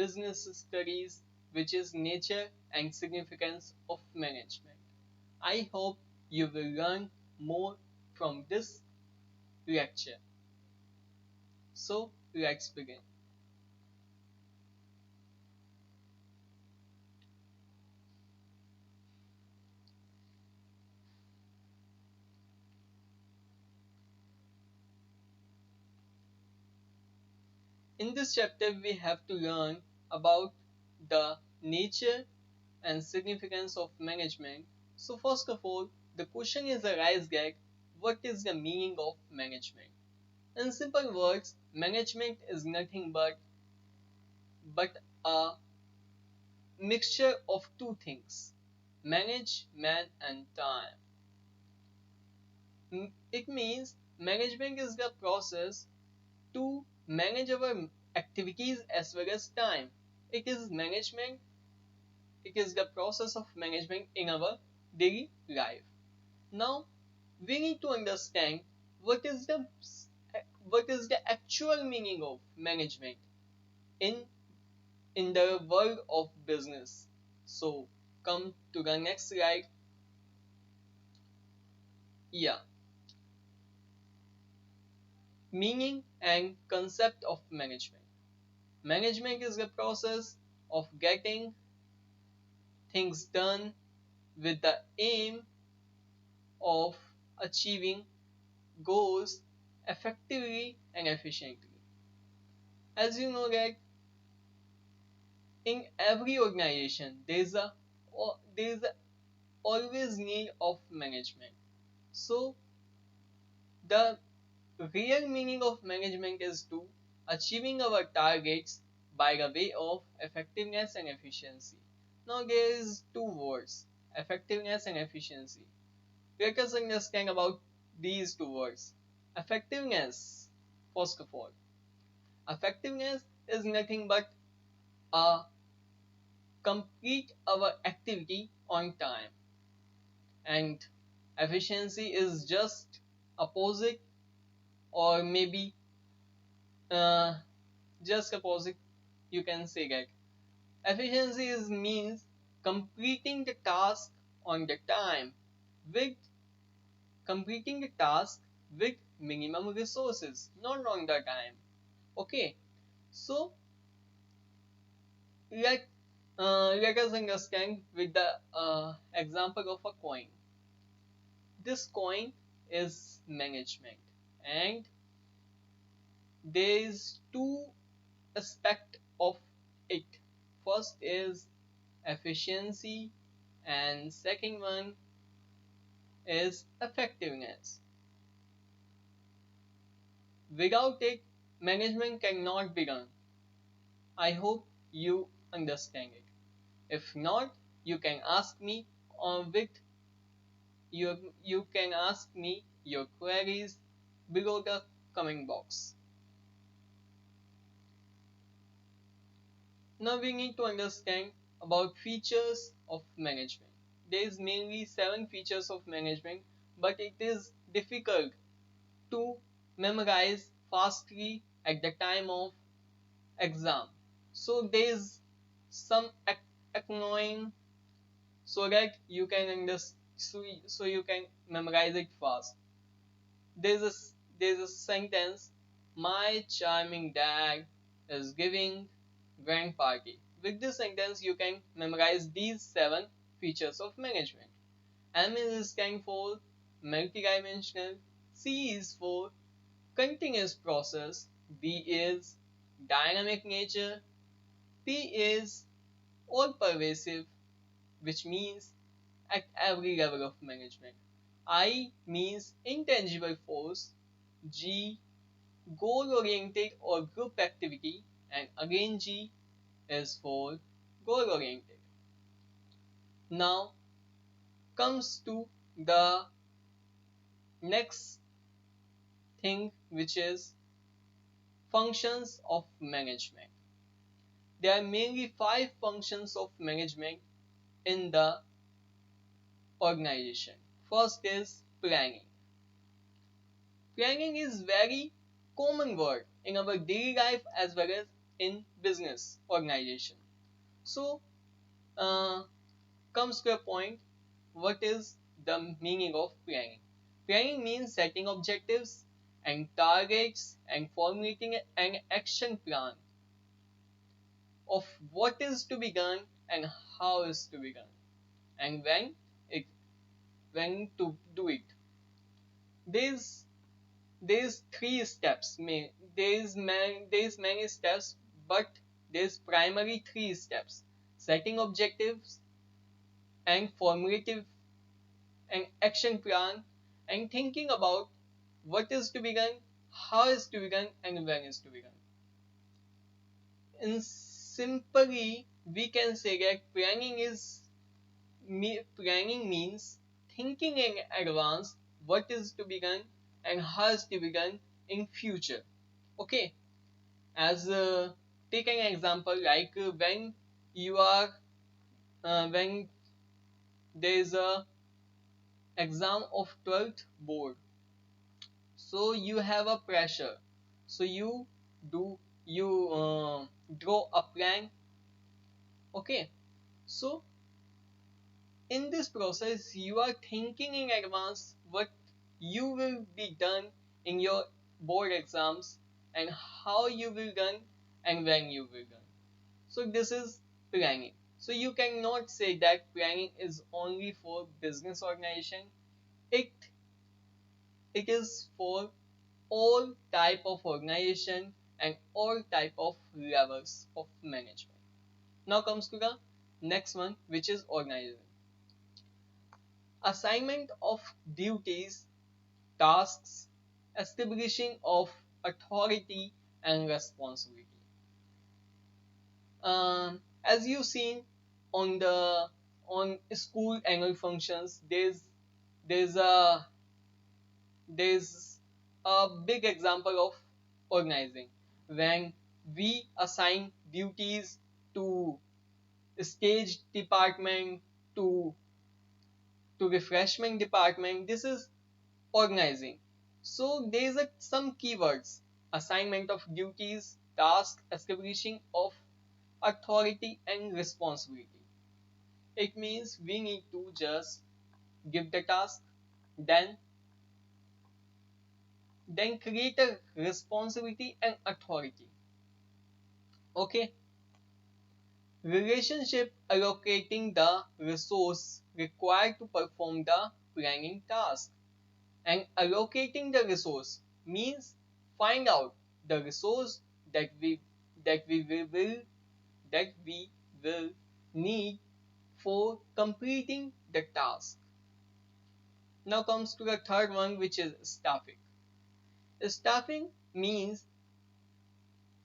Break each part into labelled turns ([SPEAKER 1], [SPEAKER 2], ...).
[SPEAKER 1] business studies, which is nature and significance of management. I hope you will learn more from this lecture. So let's begin. In this chapter, we have to learn about the nature and significance of management. So, first of all, the question is a rise gag, what is the meaning of management? In simple words, management is nothing but a mixture of two things: manage, man, and time. It means management is the process to manage our activities as well as time. It is management, it is the process of management in our daily life. Now, we need to understand what is the what is the actual meaning of management in in the world of business. So, come to the next slide. Yeah, meaning and concept of management. Management is the process of getting things done with the aim of achieving goals effectively and efficiently. As you know that in every organization there is a always need of management. So the real meaning of management is to achieving our targets by the way of effectiveness and efficiency. Now there is two words, effectiveness and efficiency. Let us understand about these two words. Effectiveness, first of all. Effectiveness is nothing but complete our activity on time, and efficiency is just opposite, or maybe uh, just opposite. You can say that efficiency is means completing the task on the time, with completing the task with minimum resources, not on the time. Okay, so let let us understand with the example of a coin. This coin is management, and there is two aspect of it. First is efficiency, and second one is effectiveness. Without it, management cannot be done. I hope you understand it. If not, you can ask me on with you can ask me your queries below the comment box. Now we need to understand about features of management. There is mainly 7 features of management, but it is difficult to memorize fastly at the time of exam. So there is some acronym so that you can understand, so you can memorize it fast. There's a there's a sentence: my charming dad is giving grand party. With this sentence, you can memorize these 7 features of management. M is stand for multidimensional, C is for continuous process, D is dynamic nature, P is all pervasive, which means at every level of management. I means intangible force, G goal oriented or group activity, and again G is for goal oriented. Now comes to the next thing, which is functions of management. There are mainly 5 functions of management in the organization. First is planning. Planning is very common word in our daily life as well as in business organization. So uh, comes to a point, what is the meaning of planning? Planning means setting objectives and targets and formulating an action plan of what is to be done and how is to be done and it when to do it. There's there's three steps. There's many steps, but there's primary three steps: setting objectives and formulative and action plan and thinking about what is to be done, how is to be done, and when is to be done. In simply, we can say that planning means thinking in advance what is to be done and how is to be done in future. Okay, as take an example like when there is a exam of 12th board, so you have a pressure, so do you draw a plan. Okay, so in this process you are thinking in advance what you will be done in your board exams and how you will done and when you will done. So this is planning. So you cannot say that planning is only for business organization. It it is for all type of organization and all type of levels of management. Now comes to the next one, which is organization. Assignment of duties, tasks, establishing of authority and responsibility. As you've seen on the on school annual functions, there's a there's a big example of organizing when we assign duties to stage department, to refreshment department. This is organizing. So there is some keywords: assignment of duties, task, establishing of authority and responsibility. It means we need to just give the task, then create a responsibility and authority. Okay, relationship: allocating the resource required to perform the planning task. And allocating the resource means find out the resource that we will that we will need for completing the task. Now comes to the third one, which is staffing. Staffing means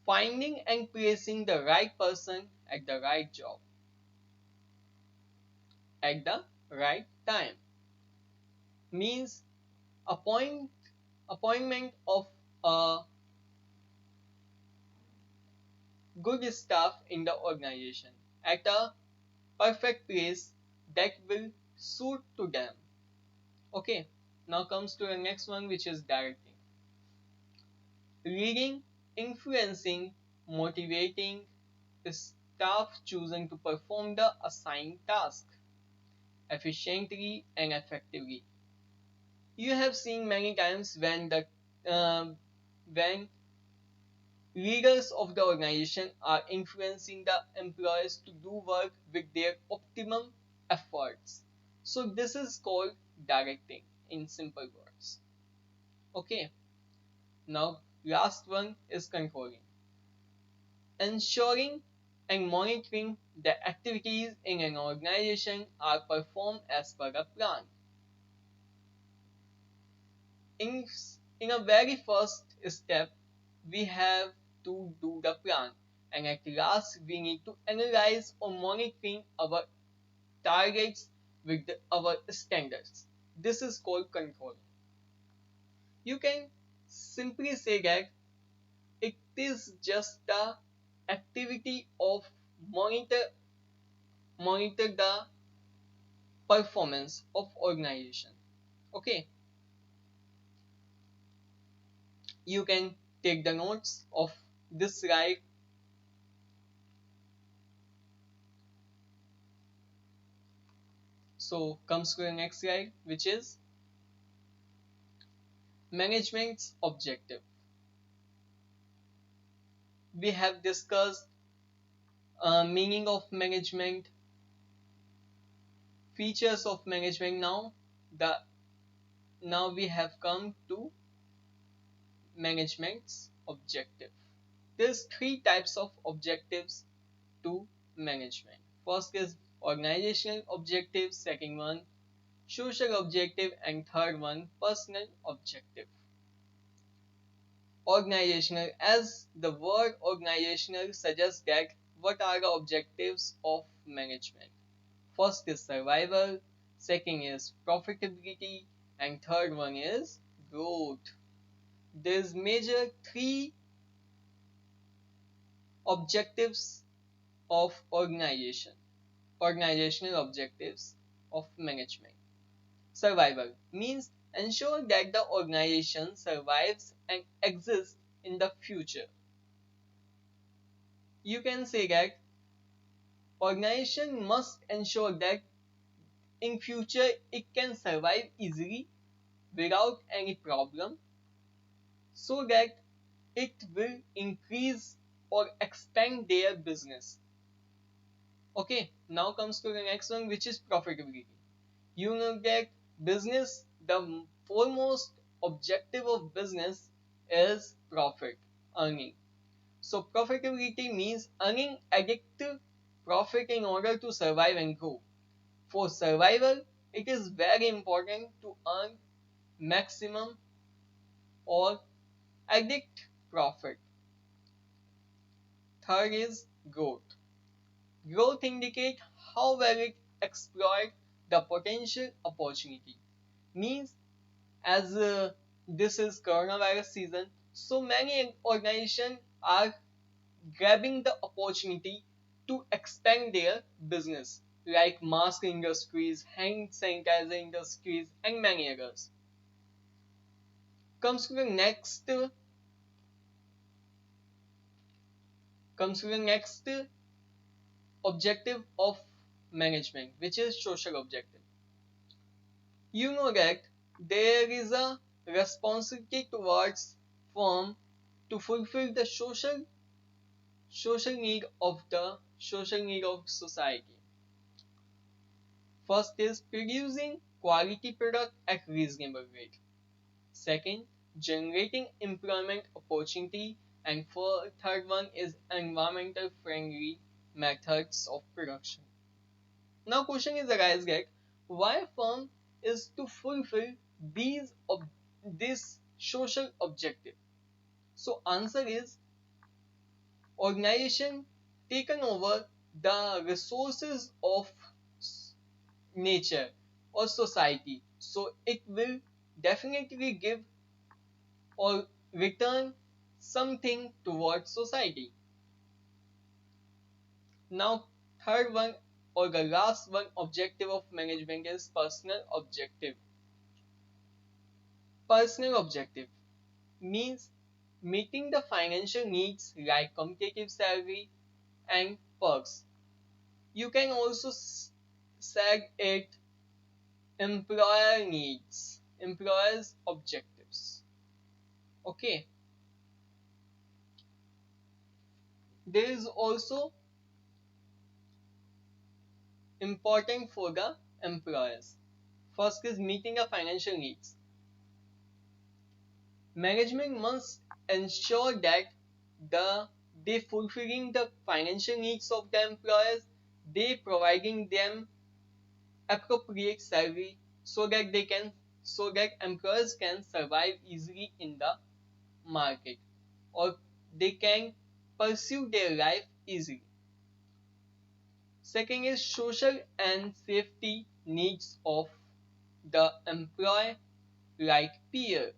[SPEAKER 1] finding and placing the right person at the right job at the right time. Means appoint appointment of a good staff in the organization at a perfect place that will suit to them. Okay, now comes to the next one, which is directing. Leading, influencing, motivating the staff choosing to perform the assigned task efficiently and effectively. You have seen many times when leaders of the organization are influencing the employees to do work with their optimum efforts. So this is called directing in simple words. Okay, now last one is controlling. Ensuring and monitoring the activities in an organization are performed as per a plan. In, in a very first step, we have to do the plan, and at last we need to analyze or monitoring our targets with our standards. This is called control. You can simply say that it is just the activity of monitor the performance of organization. Okay, you can take the notes of this slide So comes to the next slide, which is management's objective. We have discussed meaning of management, features of management. The now we have come to management's objective. There's three types of objectives to management. First is organizational objective, second one social objective, and third one personal objective. Organizational, as the word organizational suggests that what are the objectives of management. First is survival, second is profitability, and third one is growth. There's major three objectives of organizational objectives of management. Survival means ensure that the organization survives and exists in the future. You can say that organization must ensure that in future it can survive easily without any problem, so that it will increase or expand their business. Okay, now comes to the next one, which is profitability. You know that business, the foremost objective of business is profit, earning. So profitability means earning adequate profit in order to survive and grow. For survival, it is very important to earn maximum or adequate profit. Third is growth. Growth indicates how well it exploits the potential opportunity. Means as this is coronavirus season, so many organizations are grabbing the opportunity to expand their business, like mask industries, hand sanitizer industries, and many others. Comes to the next, comes to the next objective of management, which is social objective. You know that there is a responsibility towards firm to fulfill the social need of society. First is producing quality product at reasonable rate. Second, generating employment opportunity, and third one is environmental friendly methods of production. Now question is arise that why firm is to fulfill these this social objective. So answer is organization taken over the resources of nature or society, so it will definitely give or return something towards society. Now third one or the last one objective of management is personal objective. Personal objective means meeting the financial needs like competitive salary and perks. You can also sag it employer needs, employers objectives. Okay, there is also important for the employers. First is meeting the financial needs. Management must ensure that the they fulfilling the financial needs of the employers, they providing them appropriate salary so that they can so that employers can survive easily in the market, or they can pursue their life easily. Second is social and safety needs of the employee, like peer.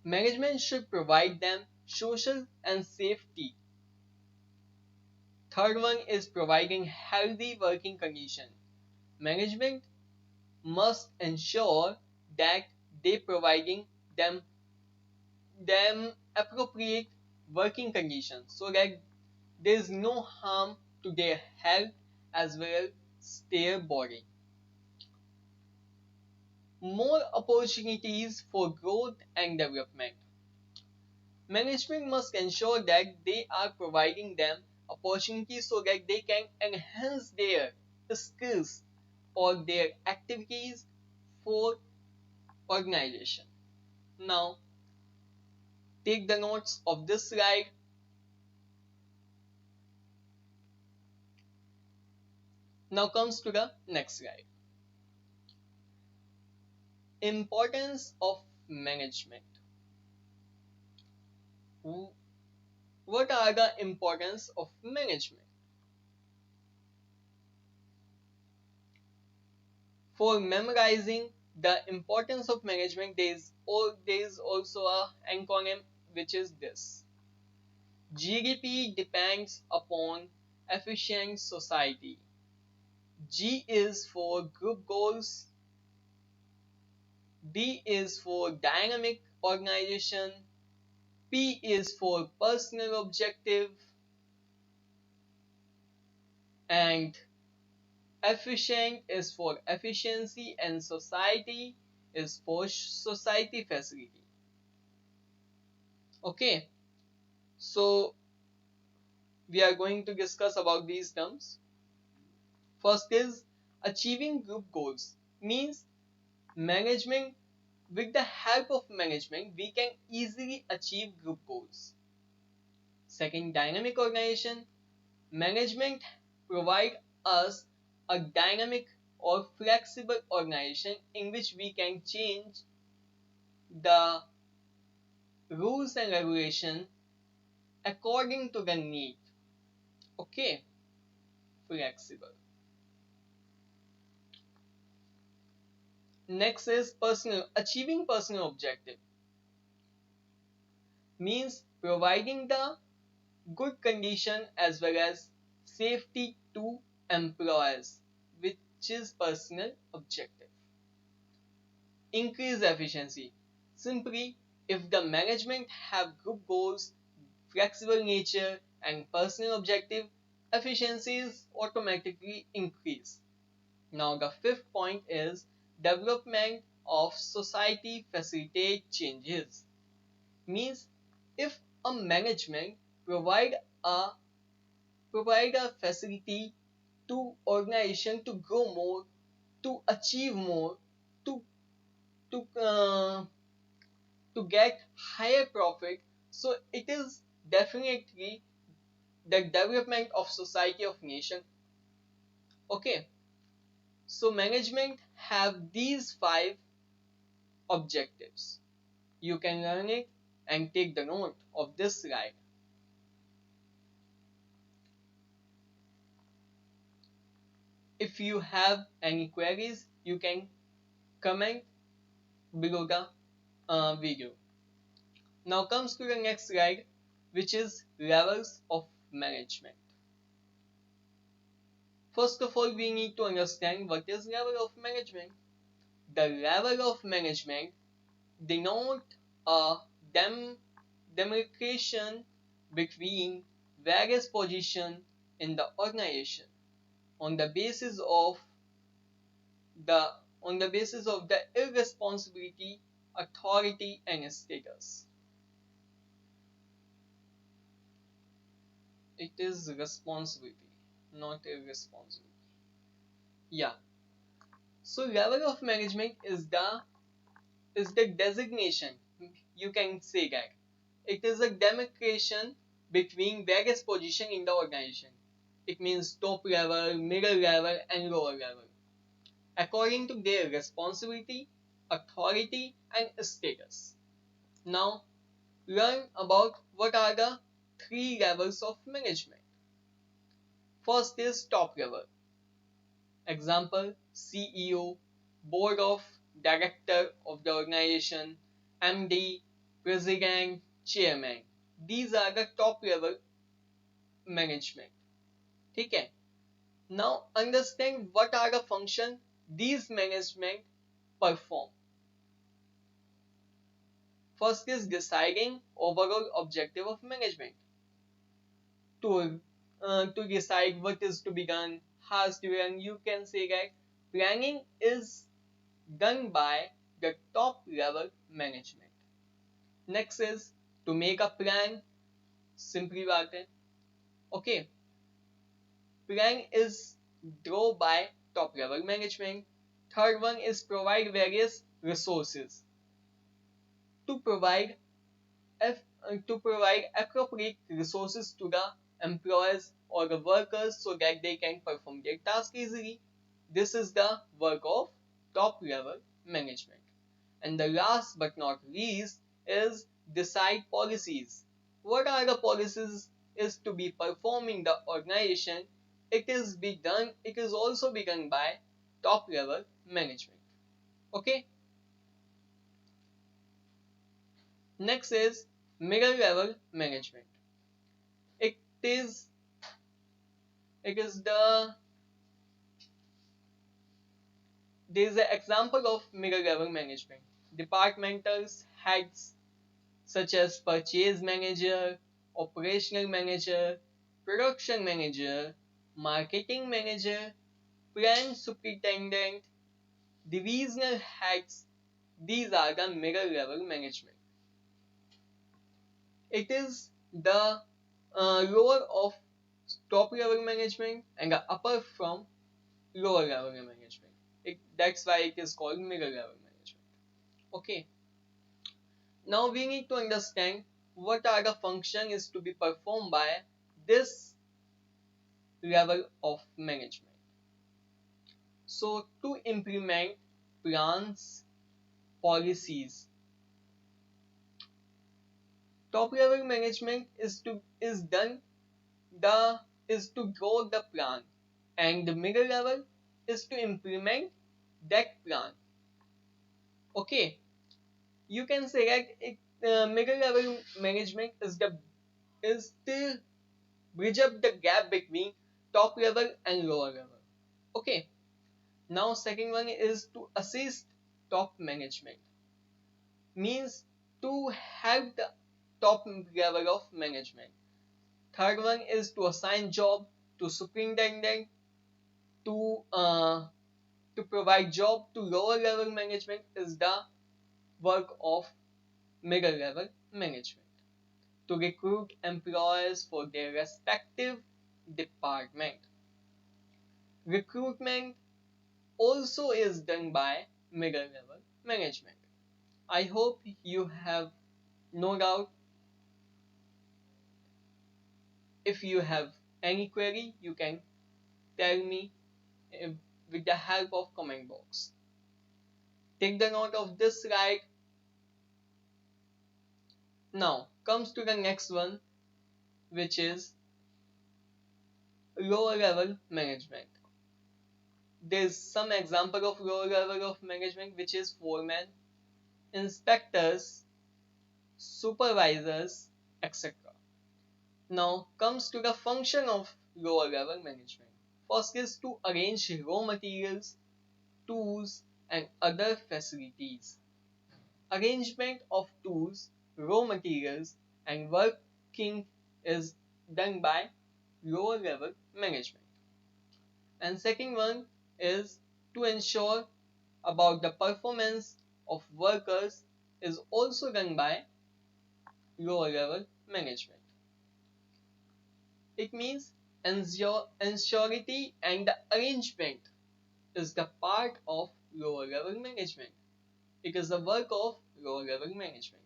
[SPEAKER 1] Management should provide them social and safety. Third one is providing healthy working conditions. Management must ensure that they providing them appropriate working conditions so that there is no harm to their health as well as their body. More opportunities for growth and development. Management must ensure that they are providing them opportunities so that they can enhance their skills or their activities for organization. Now, take the notes of this slide. Now comes to the next slide. Importance of management. What are the importance of management? For memorizing the importance of management, there is also a acronym which is this. GDP depends upon efficient society. G is for group goals, D is for dynamic organization, P is for personal objective, and efficient is for efficiency, and society is for society facility. Okay, so we are going to discuss about these terms. First is achieving group goals, means management, with the help of management we can easily achieve group goals. Second, dynamic organization. Management provide us a dynamic or flexible organization in which we can change the rules and regulation according to the need. Okay, flexible. Next is personal. Achieving personal objective means providing the good condition as well as safety to employers, which is personal objective. Increase efficiency. Simply, if the management have group goals, flexible nature and personal objective, efficiencies automatically increase. Now the fifth point is development of society facilitate changes. Means if a management provide a provide a facility to organization to grow more, to achieve more, to to uh, to get higher profit, so it is definitely the development of society of nation. Okay, so management have these five objectives. You can learn it and take the note of this slide. If you have any queries, you can comment below the video. Now comes to the next slide, which is levels of management. First of all, we need to understand what is level of management. The level of management denote a demarcation between various positions in the organization on the basis of the irresponsibility, authority, and status. It is responsibility, not irresponsibility. Yeah. So level of management is the designation. You can say that it is a demarcation between various positions in the organization. It means top level, middle level, and lower level, according to their responsibility, authority, and status. Now, learn about what are the three levels of management. First is top level. Example, CEO, board of director of the organization, MD, president, chairman. These are the top level management. Okay. Now understand what are the functions these management perform. First is deciding overall objective of management. To decide what is to be done, has to be done, you can say that planning is done by the top level management. Next is to make a plan. Simply बात है. Okay, plan is drawn by top level management. Third one is provide various resources to provide to provide appropriate resources to the employees or the workers so that they can perform their task easily. This is the work of top level management. And the last but not least is decide policies. What are the policies is to be performing the organization? It is also be done by top level management. Okay. Next is middle level management. It is it is the there is an example of middle level management. Departmental heads such as purchase manager, operational manager, production manager, marketing manager, plant superintendent, divisional heads. These are the middle level management. It is the lower of top level management and the upper from lower level management. That's why it is called middle level management. Okay. Now we need to understand what are the function is to be performed by this level of management. So to implement plans, policies, top level management is done the is to draw the plan, and the middle level is to implement that plan. Okay, you can say that middle level management is still bridge up the gap between top level and lower level. Okay, now second one is to assist top management, means to help the top level of management. Third one is to assign job to superintendent, to uh, to provide job to lower level management is the work of middle level management. To recruit employees for their respective department. Recruitment also is done by middle level management. I hope you have no doubt. If you have any query, you can tell me with the help of comment box. Take the note of this slide. Now comes to the next one, which is lower level management. There's some example of lower level of management, which is foreman, inspectors, supervisors, etc. Now comes to the function of lower level management. First is to arrange raw materials, tools, and other facilities. Arrangement of tools, raw materials, and working is done by lower level management. And second one is to ensure about the performance of workers is also done by lower level management. It means ensurety and the arrangement is the part of lower level management. It is the work of lower level management.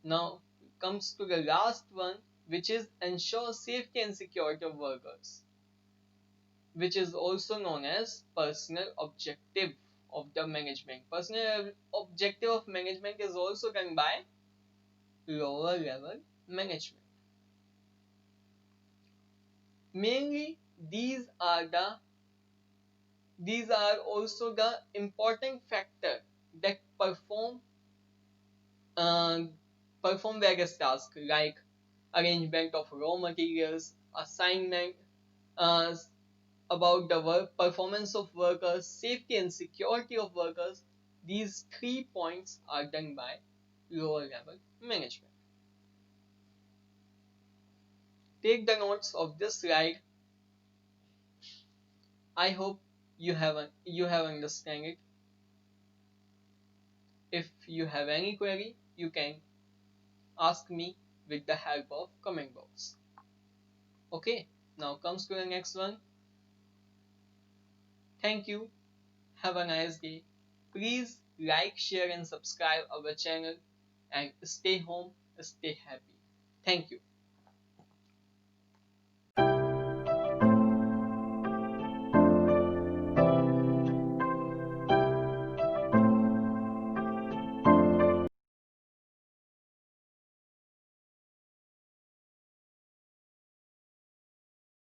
[SPEAKER 1] Now comes to the last one, which is ensure safety and security of workers, which is also known as personal objective of the management. Personal objective of management is also done by lower level management. Mainly these are also the important factor that uh, perform various tasks like arrangement of raw materials, assignment, uh, about the work performance of workers, safety and security of workers. These 3 points are done by lower level management. Take the notes of this slide. I hope you have understand it. If you have any query, you can ask me with the help of comment box. Okay, now comes to the next one. Thank you. Have a nice day. Please like, share and subscribe our channel and stay home, stay happy. Thank you.